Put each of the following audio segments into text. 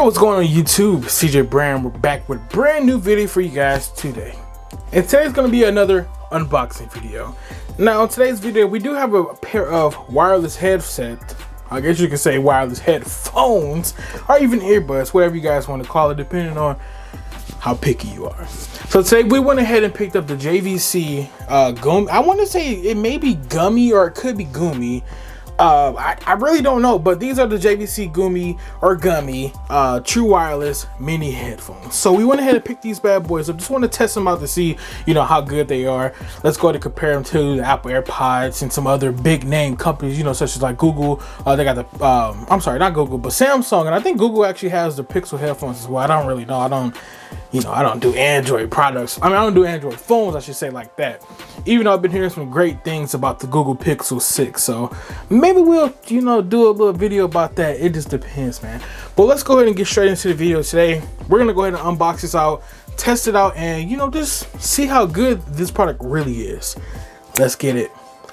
Yo, what's going on YouTube? CJ Brand. We're back with a brand new video for you guys today. And today's going to be another unboxing video. Now in today's video, we do have a pair of wireless headsets. I guess you can say wireless headphones or even earbuds, whatever you guys want to call it, depending on how picky you are. So today we went ahead and picked up the JVC Gumy. I want to say it may be Gummy or it could be Gumy. I really don't know, but these are the JVC Gumy or Gummy true wireless mini headphones. So we went ahead and picked these bad boys up. Just want to test them out to see, you know, how good they are. Let's go ahead and compare them to the Apple AirPods and some other big name companies, you know, such as like Google. They got the I'm sorry, not Google, but Samsung, and I think Google actually has the Pixel headphones as well. I don't really know. I don't do Android products. I mean, I don't do Android phones, I should say, like that. Even though I've been hearing some great things about the Google Pixel 6. So maybe we'll, you know, do a little video about that. It just depends, man. But let's go ahead and get straight into the video today. We're going to go ahead and unbox this out, test it out, and, you know, just see how good this product really is. Let's get it.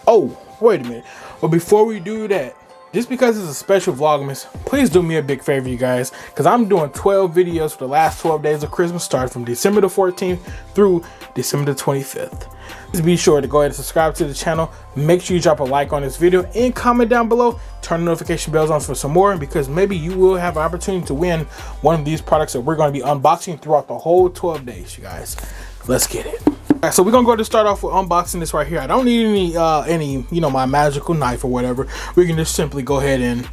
Oh, wait a minute. But before we do that, just because it's a special Vlogmas, please do me a big favor, you guys, because I'm doing 12 videos for the last 12 days of Christmas, starting from December the 14th through December the 25th. Please be sure to go ahead and subscribe to the channel. Make sure you drop a like on this video and comment down below. Turn the notification bells on for some more, because maybe you will have an opportunity to win one of these products that we're going to be unboxing throughout the whole 12 days, you guys. Let's get it. Alright, so we're gonna go ahead and start off with unboxing this right here. I don't need any you know, my magical knife or whatever. We can just simply go ahead and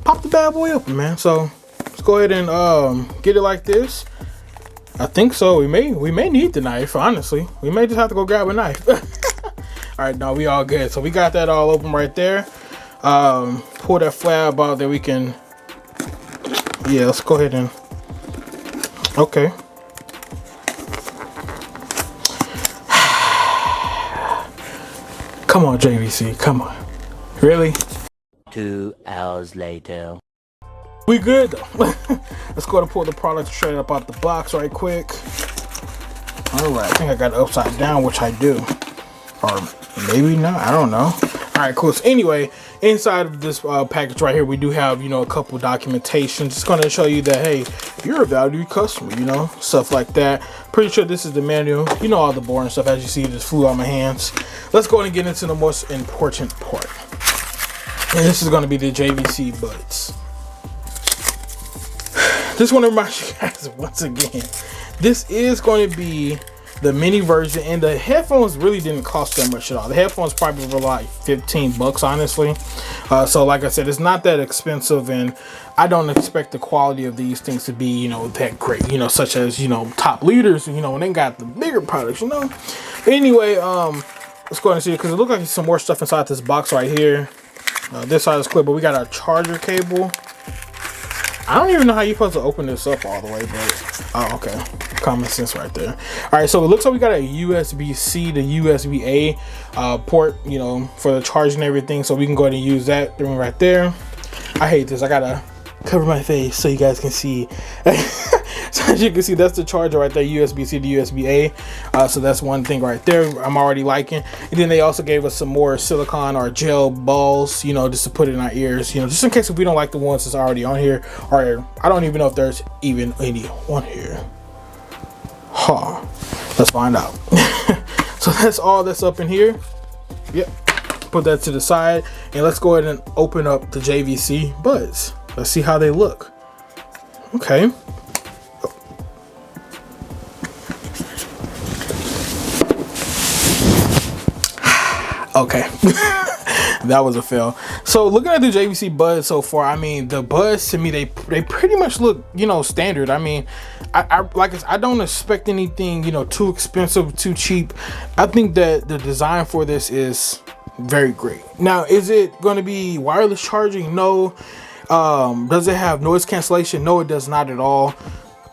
pop the bad boy open, man. So let's go ahead and get it like this. I think so. We may need the knife, honestly. We may just have to go grab a knife. Alright, no, we all good. So we got that all open right there. Pull that flap out that we can. Yeah, let's go ahead and. Okay. Come on, JVC, come on. Really? 2 hours later. We good? Let's go to pull the product straight up out the box right quick. All right, I think I got it upside down, which I do. Or maybe not, I don't know. All right, cool. So anyway, inside of this package right here, we do have, you know, a couple documentation. Just going to show you that, hey, you're a valued customer, you know, stuff like that. Pretty sure this is the manual. You know, all the boring stuff. As you see, it just flew out my hands. Let's go ahead and get into the most important part. And this is going to be the JVC Buds. Just want to remind you guys once again, this is going to be the mini version, and the headphones really didn't cost that much at all. The headphones probably were like 15 bucks, honestly. So like I said, it's not that expensive, and I don't expect the quality of these things to be, you know, that great, you know, such as, you know, top leaders, you know, when they got the bigger products, you know. But anyway, let's go ahead and see it, because it looks like there's some more stuff inside this box right here. This side is clear, but we got our charger cable. I don't even know how you're supposed to open this up all the way, but oh, okay, common sense right there. All right, so it looks like we got a USB-C to USB-A port, you know, for the charge and everything, so we can go ahead and use that thing right there. I hate this. I gotta cover my face so you guys can see. So as you can see, that's the charger right there, USB-C to USB-A. So that's one thing right there I'm already liking. And then they also gave us some more silicone or gel balls, you know, just to put it in our ears, you know, just in case if we don't like the ones that's already on here, or I don't even know if there's even any on here. Huh. Let's find out. So that's all that's up in here. Yep. Put that to the side, and let's go ahead and open up the JVC Buds. Let's see how they look. Okay. Okay. That was a fail. So looking at the JVC Buds so far, I mean, the Buds to me, they pretty much look, you know, standard. I mean, I don't expect anything, you know, too expensive, too cheap. I think that the design for this is very great. Now, is it going to be wireless charging? No. Does it have noise cancellation? No, it does not at all.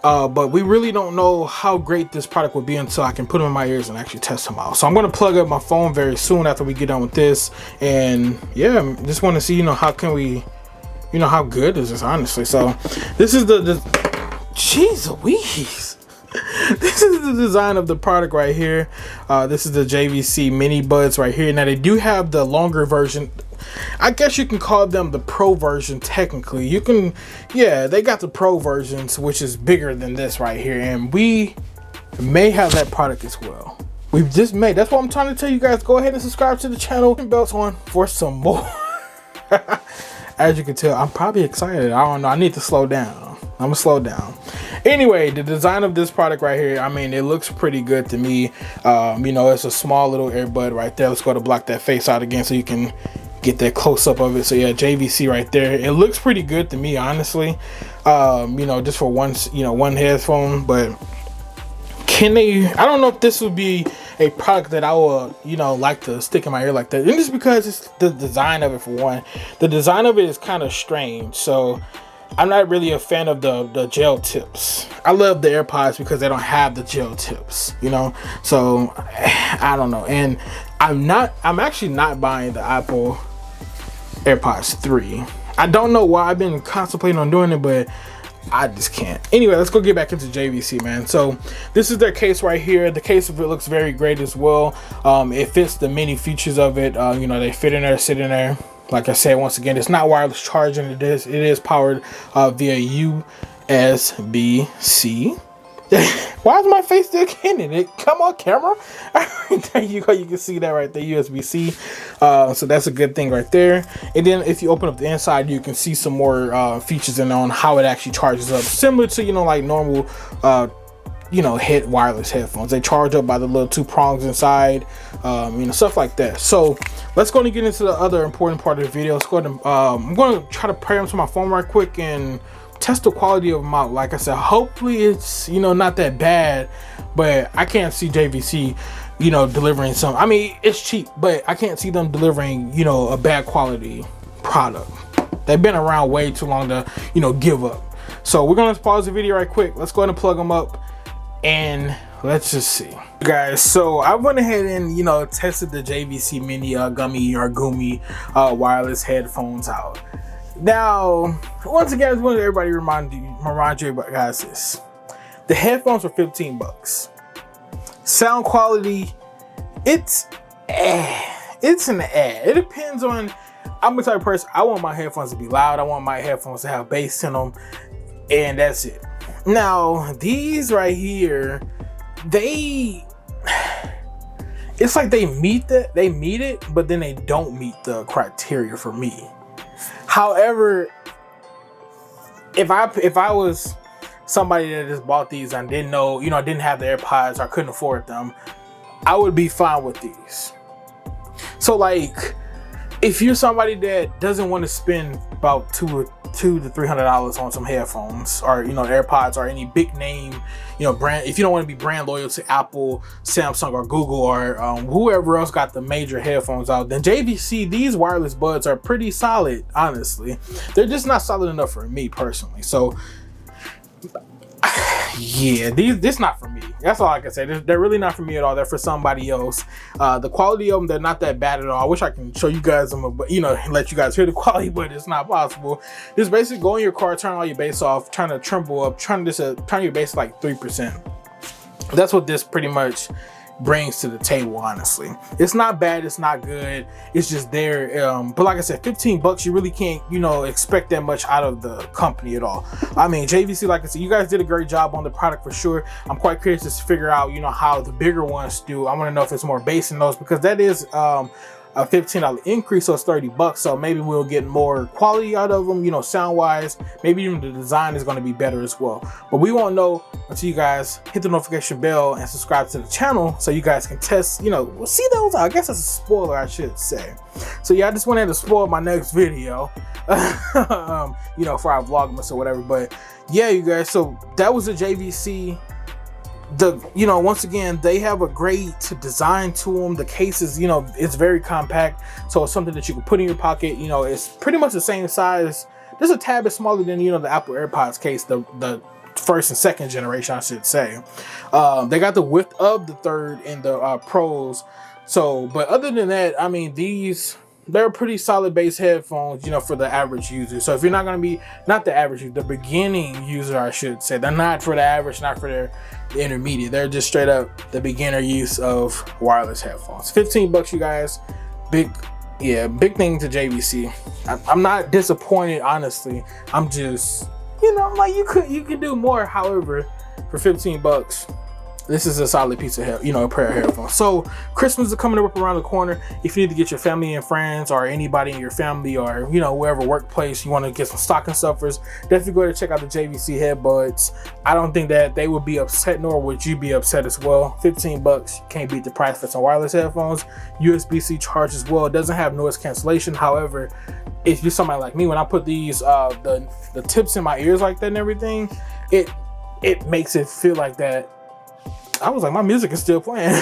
But we really don't know how great this product will be until I can put them in my ears and actually test them out. So I'm going to plug up my phone very soon after we get done with this. And yeah, just want to see, you know, how can we, you know, how good is this, honestly. So this is the jeez Louise. This is the design of the product right here. This is the JVC Mini Buds right here. Now they do have the longer version. I guess you can call them the pro version technically. You can, yeah, they got the pro versions, which is bigger than this right here, and we may have that product as well. We've just made, that's what I'm trying to tell you guys. Go ahead and subscribe to the channel and belts on for some more. As you can tell, I'm probably excited. I don't know, I need to slow down. I'm gonna slow down. Anyway, the design of this product right here, I mean, it looks pretty good to me. You know, it's a small little earbud right there. Let's go to block that face out again so you can get that close up of it. So yeah, JVC right there. It looks pretty good to me, honestly. You know, just for one, you know, one headphone, but can they, I don't know if this would be a product that I will, you know, like to stick in my ear like that. And just because it's the design of it, for one. The design of it is kind of strange. So I'm not really a fan of the gel tips. I love the AirPods because they don't have the gel tips, you know. So I don't know. And I'm actually not buying the Apple AirPods 3. I don't know why. I've been contemplating on doing it, but I just can't. Anyway, let's go get back into JVC, man. So this is their case right here. The case of it looks very great as well. It fits the many features of it. You know, they fit in there, sit in there. Like I said, once again, it's not wireless charging. It is powered via USB-C. Why is my face still getting it? Come on, camera. There you go. You can see that right there, USB-C. So that's a good thing right there. And then if you open up the inside, you can see some more features in on how it actually charges up, similar to, you know, like normal you know, wireless headphones. They charge up by the little 2 prongs inside, you know, stuff like that. So let's go and get into the other important part of the video. Let's go ahead and I'm going to try to pair them to my phone right quick and test the quality of them out. Like I said, hopefully it's, you know, not that bad, but I can't see JVC, you know, delivering some, I mean, it's cheap, but I can't see them delivering, you know, a bad quality product. They've been around way too long to, you know, give up. So we're going to pause the video right quick. Let's go ahead and plug them up and let's just see, guys. So I went ahead and, you know, tested the JVC Mini Gumy wireless headphones out. Now, once again, I just want everybody to remind you guys this. The headphones were 15 bucks. Sound quality, it's an ad. It depends on, I'm the type of person, I want my headphones to be loud. I want my headphones to have bass in them, and that's it. Now, these right here, it's like they meet it, but then they don't meet the criteria for me. However, if I was somebody that just bought these and didn't know, you know, I didn't have the AirPods or I couldn't afford them, I would be fine with these. So like, if you're somebody that doesn't want to spend about $200 to $300 on some headphones, or, you know, AirPods, or any big name, you know, brand, if you don't want to be brand loyal to Apple, Samsung, or Google, or whoever else got the major headphones out, then JVC, these wireless buds are pretty solid. Honestly, they're just not solid enough for me personally. So yeah, this not for me. That's all I can say. They're really not for me at all. They're for somebody else. The quality of them, they're not that bad at all. I wish I can show you guys them, but, you know, let you guys hear the quality, but it's not possible. Just basically go in your car, turn all your bass off, trying to tremble up, trying to turn your bass like 3%. That's what this pretty much brings to the table. Honestly, it's not bad, it's not good, it's just there. But like I said, 15 bucks, you really can't, you know, expect that much out of the company at all. I mean, JVC, like I said, you guys did a great job on the product for sure. I'm quite curious to figure out, you know, how the bigger ones do. I want to know if it's more bass in those, because that is a $15 increase, so it's 30 bucks. So maybe we'll get more quality out of them, you know, sound wise. Maybe even the design is going to be better as well, but we won't know until you guys hit the notification bell and subscribe to the channel, so you guys can test, you know, we'll see those out. I guess that's a spoiler, I should say. So yeah, I just wanted to spoil my next video, you know, for our vlogmas or whatever. But yeah, you guys, so that was the JVC. You know, once again, they have a great design to them. The case is, you know, it's very compact, so it's something that you can put in your pocket. You know, it's pretty much the same size, just a tad bit smaller than, you know, the Apple AirPods case, the first and second generation, I should say. They got the width of the third and the Pros. So, but other than that, I mean, they're pretty solid base headphones, you know, for the average user. So if you're not going to be, not the average user, the beginning user, I should say, they're not for the average, not for the intermediate. They're just straight up the beginner use of wireless headphones. 15 bucks, you guys. Big yeah, big thing to JVC. I'm not disappointed, honestly. I'm just, you know, like you could do more. However, for 15 bucks, this is a solid piece of a pair of headphones. So Christmas is coming up around the corner. If you need to get your family and friends or anybody in your family or, you know, wherever workplace you want to get some stocking stuffers, definitely go ahead and check out the JVC headbuds. I don't think that they would be upset, nor would you be upset as well. 15 bucks, can't beat the price for some wireless headphones. USB-C charge as well. It doesn't have noise cancellation. However, if you're somebody like me, when I put these the tips in my ears like that and everything, it makes it feel like that. I was like, my music is still playing.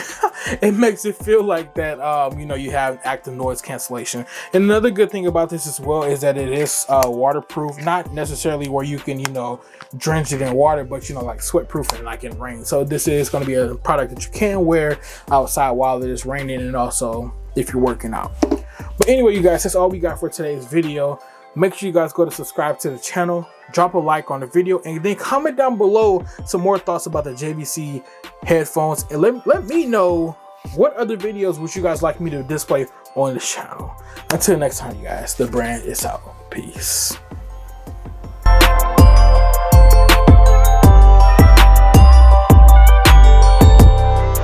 It makes it feel like that, you know, you have active noise cancellation. And another good thing about this as well is that it is waterproof, not necessarily where you can, you know, drench it in water, but, you know, like sweat proof and like in rain. So this is going to be a product that you can wear outside while it is raining and also if you're working out. But anyway, you guys, that's all we got for today's video. Make sure you guys go to subscribe to the channel, drop a like on the video, and then comment down below some more thoughts about the JVC headphones. And let me know what other videos would you guys like me to display on the channel. Until next time, you guys, the brand is out. Peace.